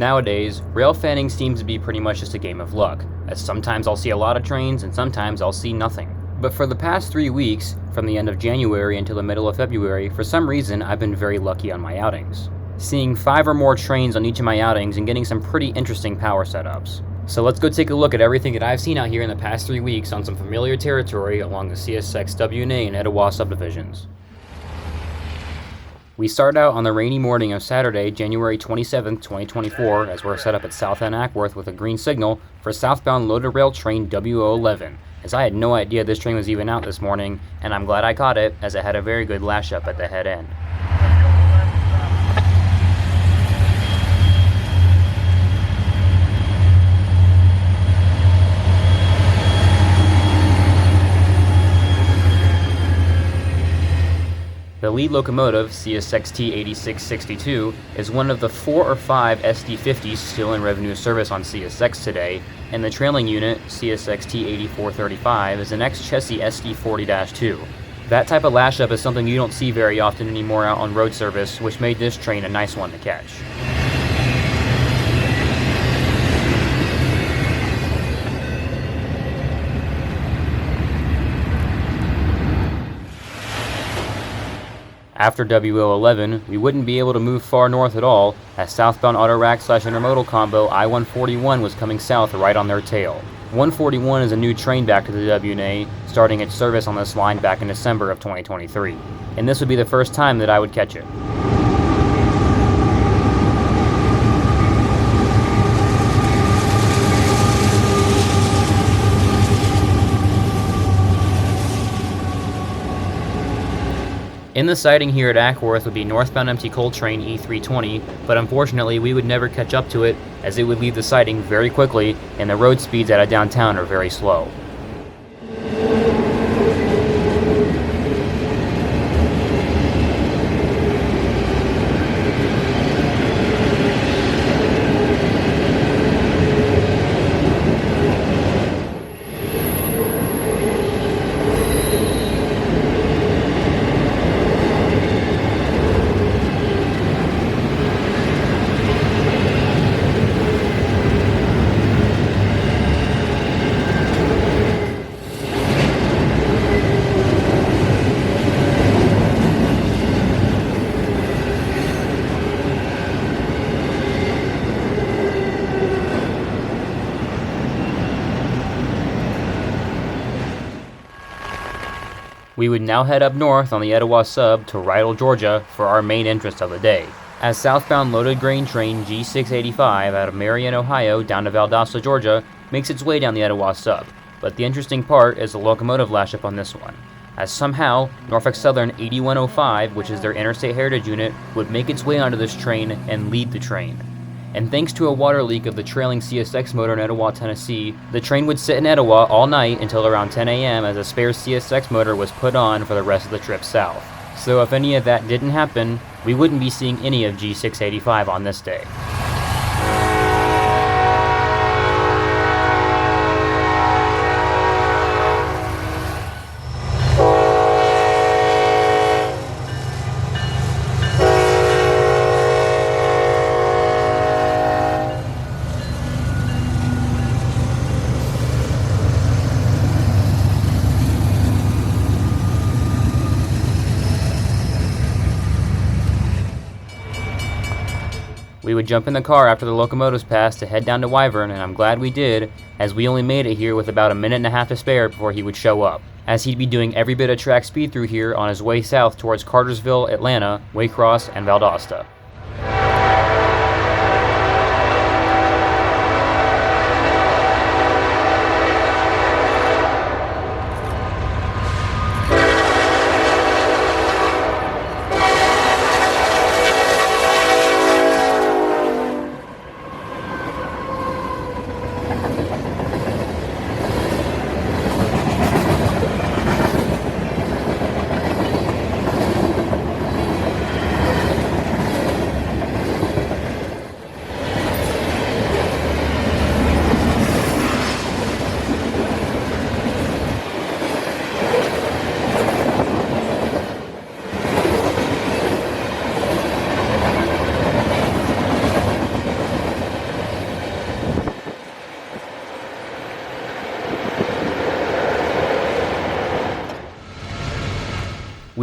Nowadays, rail fanning seems to be pretty much just a game of luck, as sometimes I'll see a lot of trains and sometimes I'll see nothing. But for the past 3 weeks, from the end of January until the middle of February, for some reason I've been very lucky on my outings, seeing 5 or more trains on each of my outings and getting some pretty interesting power setups. So let's go take a look at everything that I've seen out here in the past 3 weeks on some familiar territory along the CSX W&A and Etowah subdivisions. We start out on the rainy morning of Saturday, January 27th, 2024, as we're set up at South End Ackworth with a green signal for southbound loaded rail train W&O11, as I had no idea this train was even out this morning, and I'm glad I caught it, as it had a very good lash up at the head end. The lead locomotive, CSX T8662, is one of the 4 or 5 SD50s still in revenue service on CSX today, and the trailing unit, CSX T8435, is an ex-Chessie SD40-2. That type of lash-up is something you don't see very often anymore out on road service, which made this train a nice one to catch. After W&O11, we wouldn't be able to move far north at all, as southbound autorack/intermodal combo I-141 was coming south right on their tail. 141 is a new train back to the W&A, starting its service on this line back in December of 2023, and this would be the first time that I would catch it. In the siding here at Ackworth would be northbound empty coal train E320, but unfortunately we would never catch up to it, as it would leave the siding very quickly, and the road speeds out of downtown are very slow. We would now head up north on the Etowah sub to Rydell, Georgia for our main interest of the day, as southbound loaded grain train G685 out of Marion, Ohio down to Valdosta, Georgia makes its way down the Etowah sub. But the interesting part is the locomotive lash-up on this one, as somehow Norfolk Southern 8105, which is their interstate heritage unit, would make its way onto this train and lead the train. And thanks to a water leak of the trailing CSX motor in Etowah, Tennessee, the train would sit in Etowah all night until around 10 a.m. as a spare CSX motor was put on for the rest of the trip south. So if any of that didn't happen, we wouldn't be seeing any of G685 on this day. We would jump in the car after the locomotives passed to head down to Wyvern, and I'm glad we did, as we only made it here with about a minute and a half to spare before he would show up, as he'd be doing every bit of track speed through here on his way south towards Cartersville, Atlanta, Waycross, and Valdosta.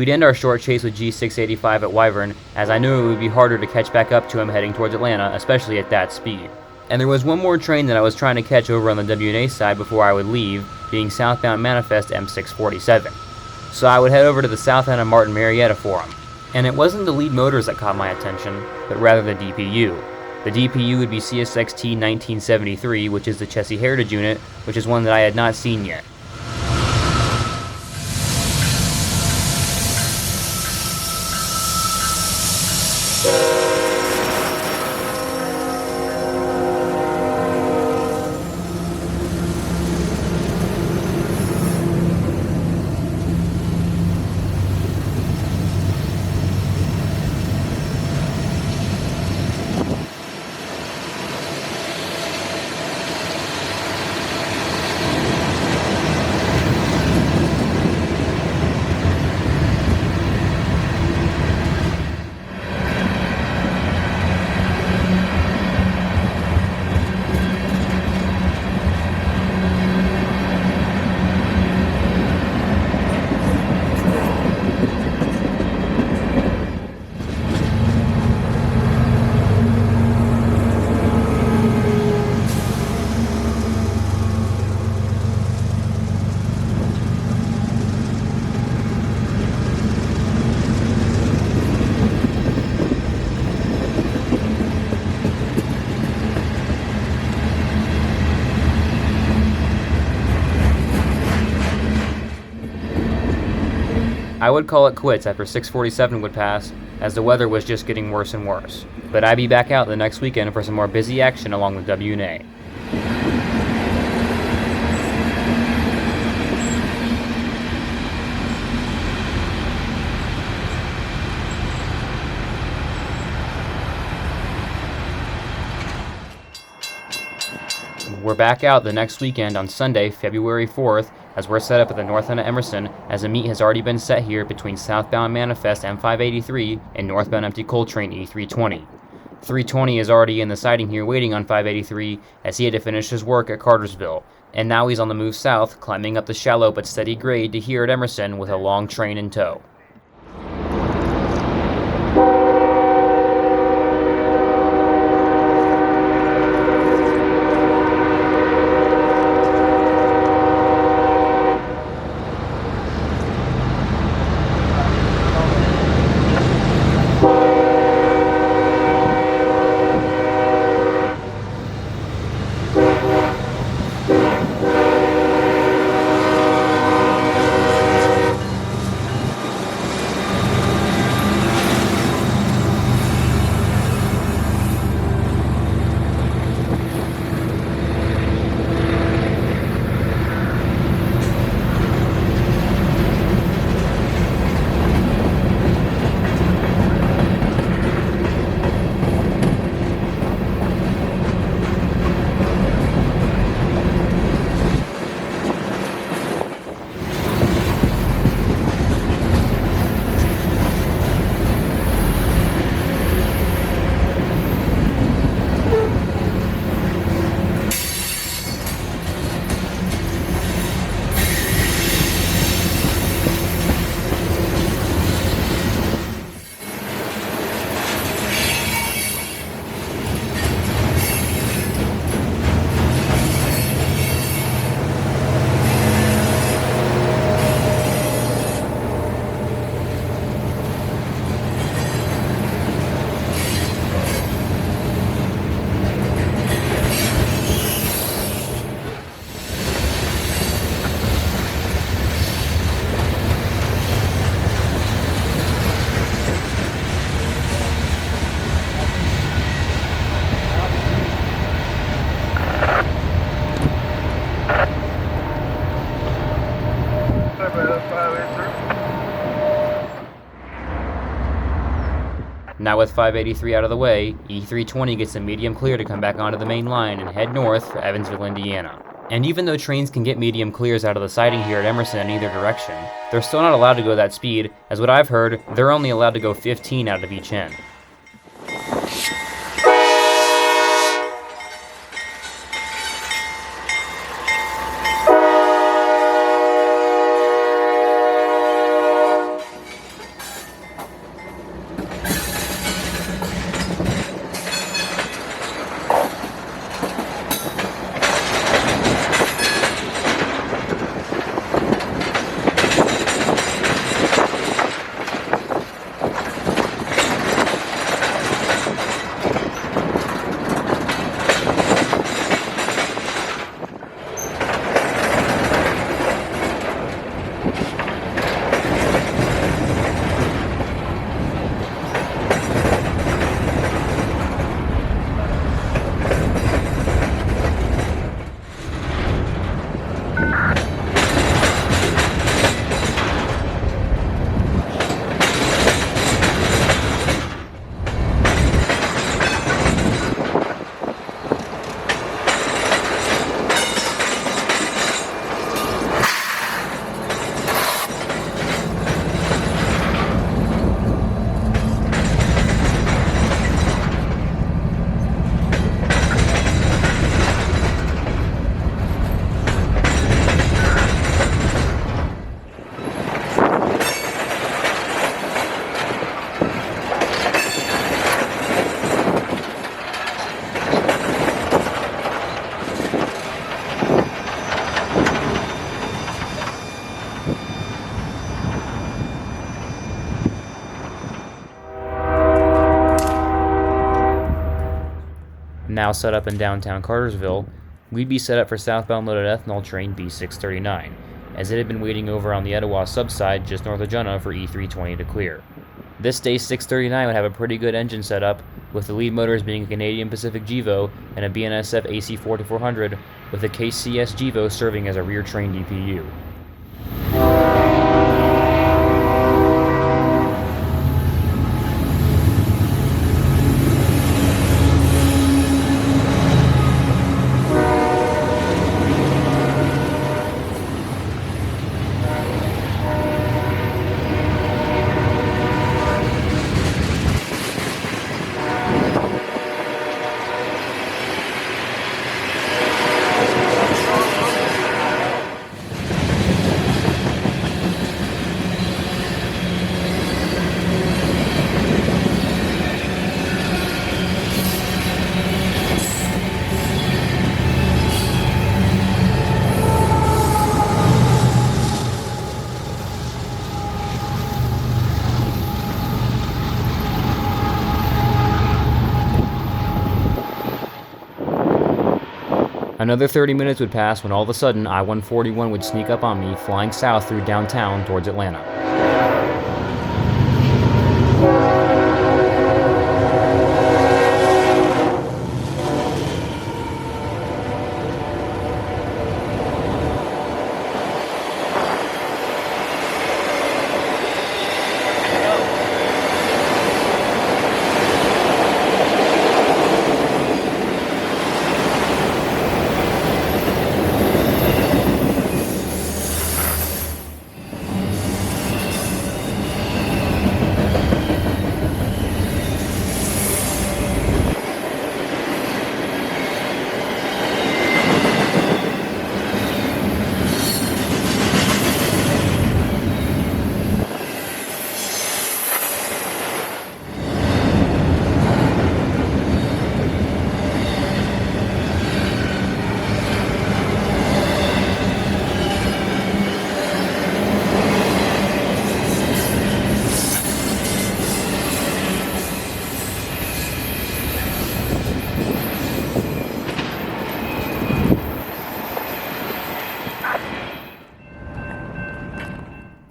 We'd end our short chase with G685 at Wyvern, as I knew it would be harder to catch back up to him heading towards Atlanta, especially at that speed. And there was one more train that I was trying to catch over on the W&A side before I would leave, being southbound Manifest M647. So I would head over to the south end of Martin Marietta for him. And it wasn't the lead motors that caught my attention, but rather the DPU. The DPU would be CSXT 1973, which is the Chessie Heritage unit, which is one that I had not seen yet. I would call it quits after 647 would pass, as the weather was just getting worse and worse. But I'd be back out the next weekend for some more busy action along the W&A. We're back out the next weekend on Sunday, February 4th, as we're set up at the north end of Emerson, as a meet has already been set here between southbound Manifest M583 and northbound Empty Coal Train E320. 320 is already in the siding here waiting on 583, as he had to finish his work at Cartersville, and now he's on the move south, climbing up the shallow but steady grade to here at Emerson with a long train in tow. Now with 583 out of the way, E320 gets a medium clear to come back onto the main line and head north for Evansville, Indiana. And even though trains can get medium clears out of the siding here at Emerson in either direction, they're still not allowed to go that speed, as what I've heard, they're only allowed to go 15 out of each end. now set up in downtown Cartersville, we'd be set up for southbound loaded ethanol train B639, as it had been waiting over on the Etowah subside just north of Junna for E320 to clear. This day 639 would have a pretty good engine setup, with the lead motors being a Canadian Pacific GEVO and a BNSF AC4400, with a KCS GEVO serving as a rear train DPU. Another 30 minutes would pass when all of a sudden I-141 would sneak up on me, flying south through downtown towards Atlanta.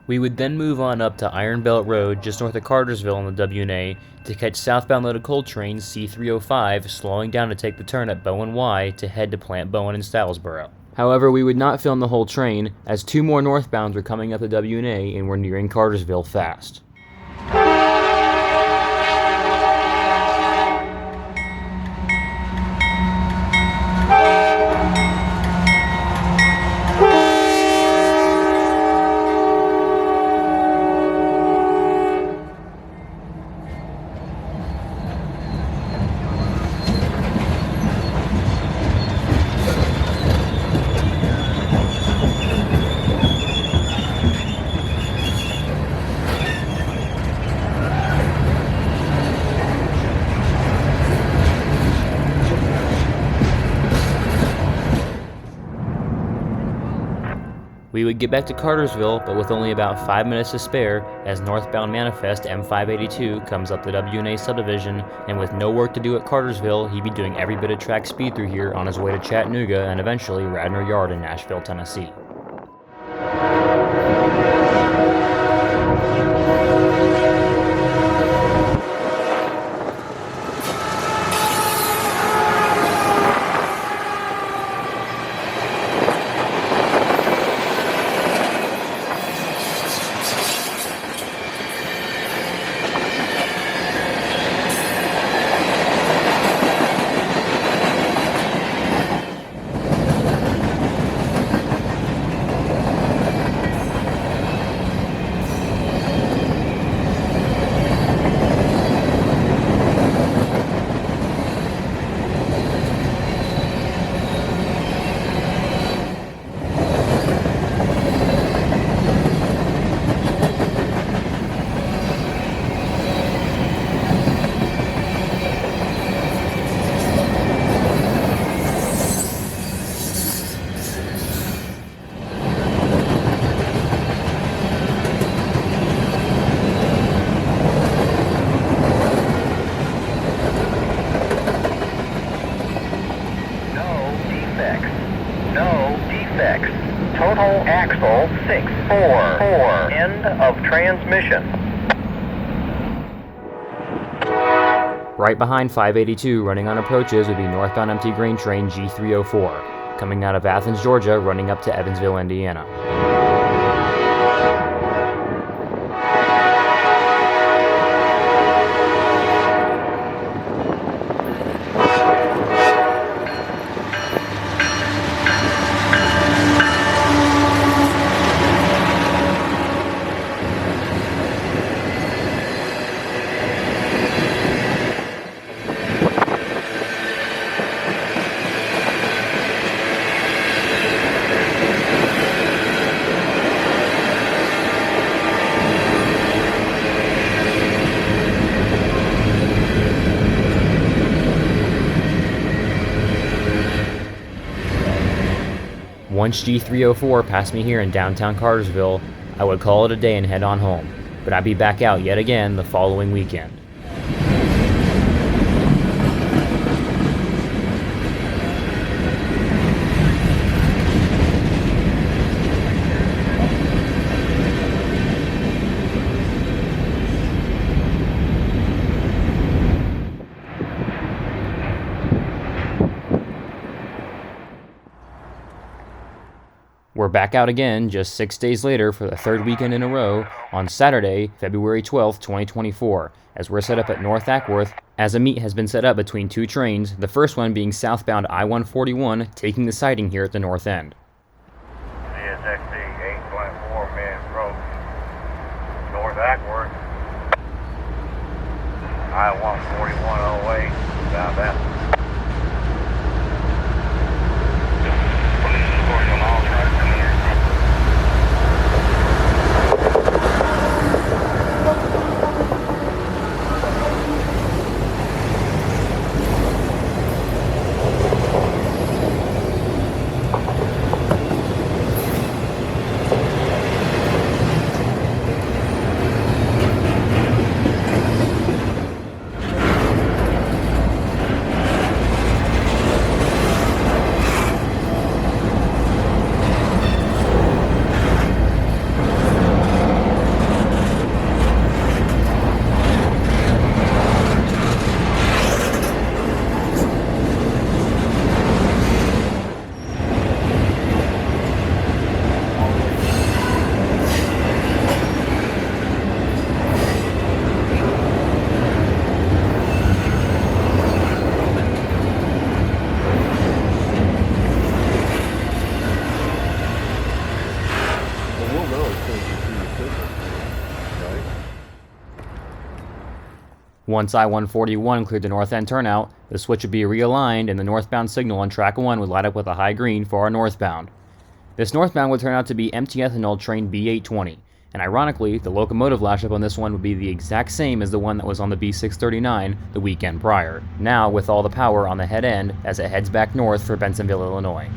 We would then move on up to Iron Belt Road just north of Cartersville on the W&A to catch southbound loaded coal train C305, slowing down to take the turn at Bowen Y to head to Plant Bowen in Stylesboro. However, we would not film the whole train, as two more northbounds were coming up the W&A and were nearing Cartersville fast. We would get back to Cartersville, but with only about 5 minutes to spare, as northbound manifest M582 comes up the W&A subdivision, and with no work to do at Cartersville, he'd be doing every bit of track speed through here on his way to Chattanooga and eventually Radnor Yard in Nashville, Tennessee. Axle 644. End of transmission. Right behind 582 running on approaches would be northbound empty grain train G304, coming out of Athens, Georgia, running up to Evansville, Indiana. Once G304 passed me here in downtown Cartersville, I would call it a day and head on home, but I'd be back out yet again the following weekend. We're back out again just 6 days later for the third weekend in a row on Saturday, February 12th, 2024, as we're set up at North Ackworth, as a meet has been set up between two trains, the first one being southbound I-141 taking the siding here at the north end. CSXC 824 minute approach, North Ackworth, I-141 08, south Athens. Once I-141 cleared the north end turnout, the switch would be realigned and the northbound signal on track 1 would light up with a high green for our northbound. This northbound would turn out to be empty ethanol train B820, and ironically, the locomotive lash up on this one would be the exact same as the one that was on the B639 the weekend prior, now with all the power on the head end as it heads back north for Bensenville, Illinois.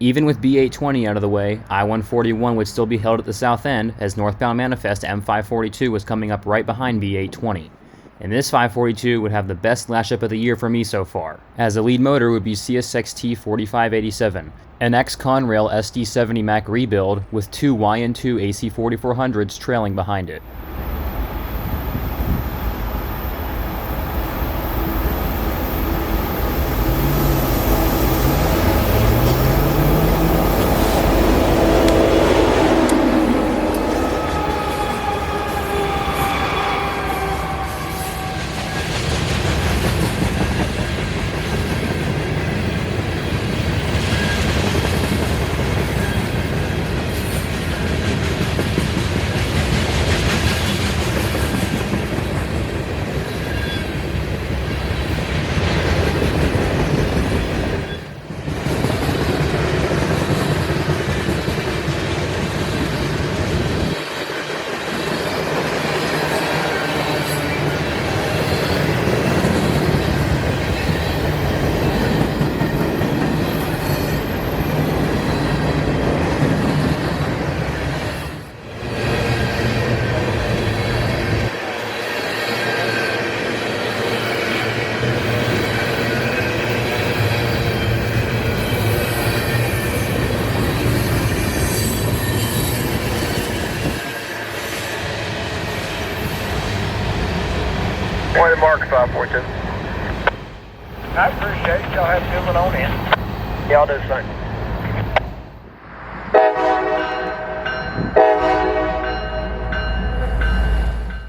Even with B820 out of the way, I-141 would still be held at the south end as northbound manifest M542 was coming up right behind B820. And this 542 would have the best lash up of the year for me so far, as the lead motor would be CSXT 4587, an ex-Conrail SD70 Mac rebuild with two YN2 AC4400s trailing behind it. Good mark, 542. I appreciate it. Y'all have a good one on in. Y'all do the same.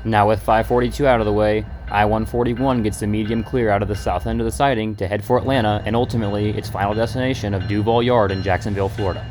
Now with 542 out of the way, I-141 gets the medium clear out of the south end of the siding to head for Atlanta and ultimately its final destination of Duval Yard in Jacksonville, Florida.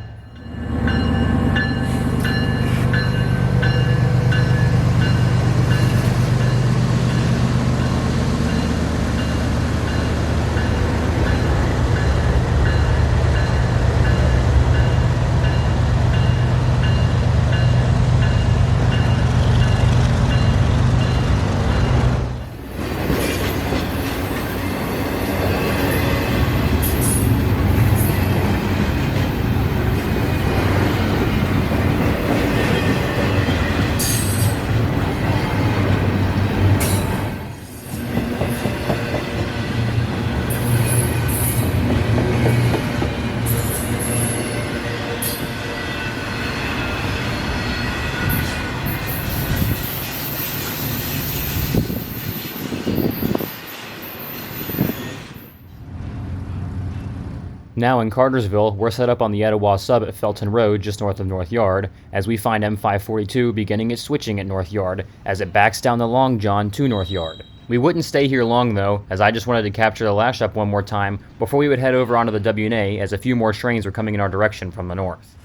Now in Cartersville, we're set up on the Etowah sub at Felton Road just north of North Yard, as we find M542 beginning its switching at North Yard as it backs down the Long John to North Yard. We wouldn't stay here long though, as I just wanted to capture the lash up one more time before we would head over onto the W&A as a few more trains were coming in our direction from the north.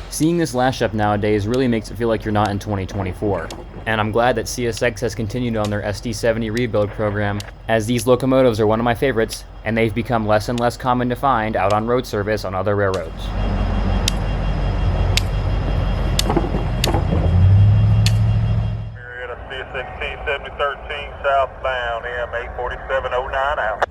Seeing this lash up nowadays really makes it feel like you're not in 2024, and I'm glad that CSX has continued on their SD70 rebuild program, as these locomotives are one of my favorites, and they've become less and less common to find out on road service on other railroads. Marietta C16 7013 southbound M84709 out.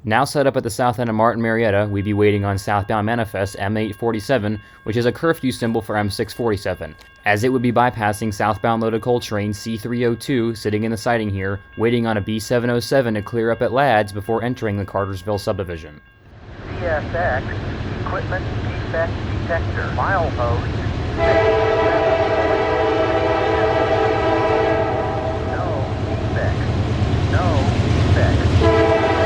Now set up at the south end of Martin Marietta, we'd be waiting on southbound manifest M847, which is a curfew symbol for M647, as it would be bypassing southbound loaded coal train C302 sitting in the siding here, waiting on a B707 to clear up at Ladd's before entering the Cartersville subdivision. CSX, equipment defect detector, milepost 6. No defects.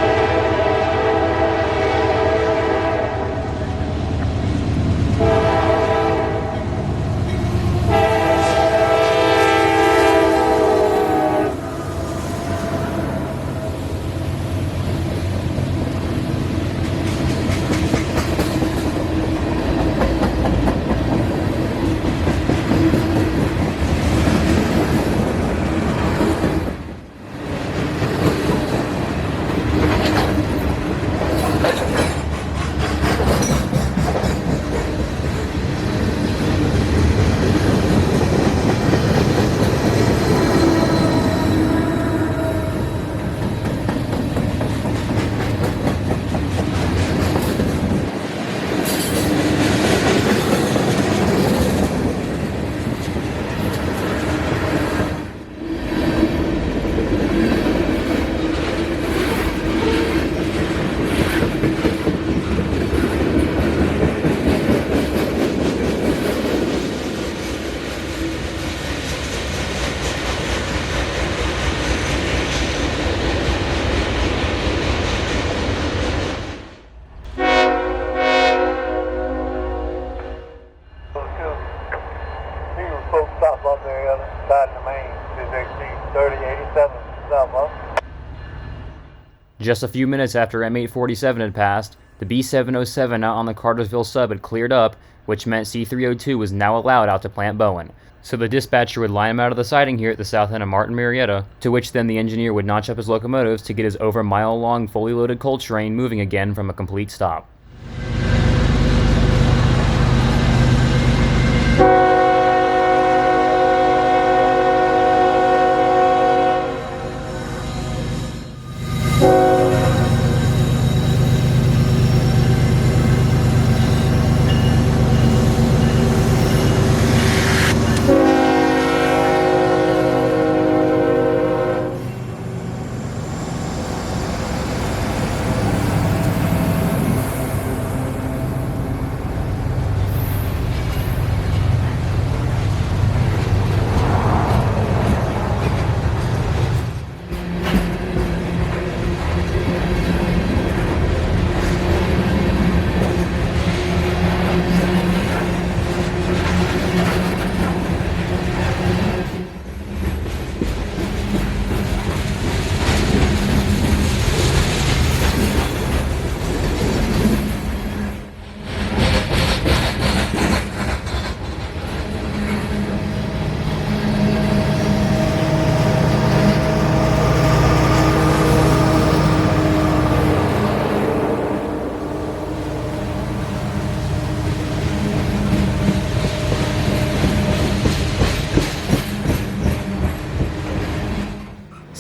Just a few minutes after M847 had passed, the B707 out on the Cartersville sub had cleared up, which meant C302 was now allowed out to Plant Bowen. So the dispatcher would line him out of the siding here at the south end of Martin Marietta, to which then the engineer would notch up his locomotives to get his over mile-long fully loaded coal train moving again from a complete stop.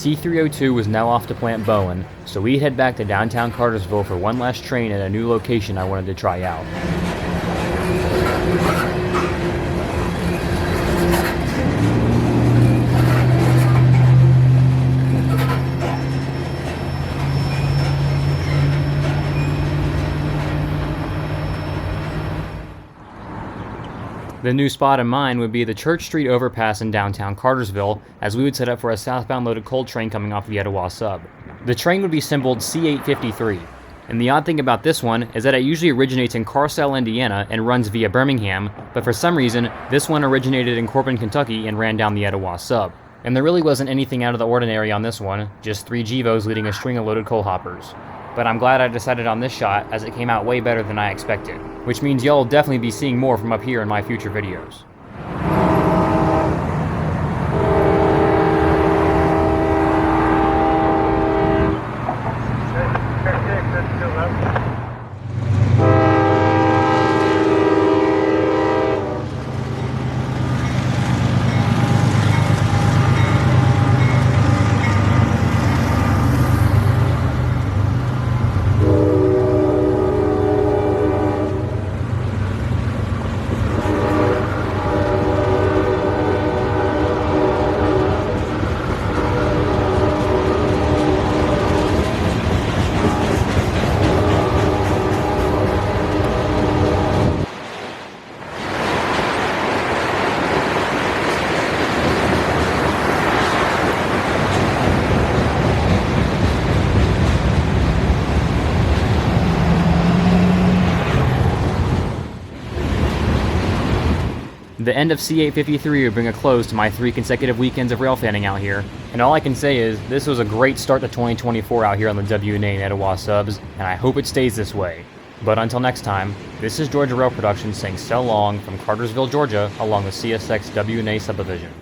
C302 was now off to Plant Bowen, so we'd head back to downtown Cartersville for one last train at a new location I wanted to try out. The new spot in mind would be the Church Street overpass in downtown Cartersville, as we would set up for a southbound loaded coal train coming off the Etowah sub. The train would be symboled C853, and the odd thing about this one is that it usually originates in Carcel, Indiana, and runs via Birmingham, but for some reason, this one originated in Corbin, Kentucky, and ran down the Etowah sub. And there really wasn't anything out of the ordinary on this one, just 3 GEVOs leading a string of loaded coal hoppers. But I'm glad I decided on this shot, as it came out way better than I expected, which means y'all will definitely be seeing more from up here in my future videos. The end of C853 would bring a close to my 3 consecutive weekends of rail fanning out here, and all I can say is, this was a great start to 2024 out here on the W&A and Etowah subs, and I hope it stays this way. But until next time, this is Georgia Rail Productions saying so long from Cartersville, Georgia, along the CSX W&A subdivision.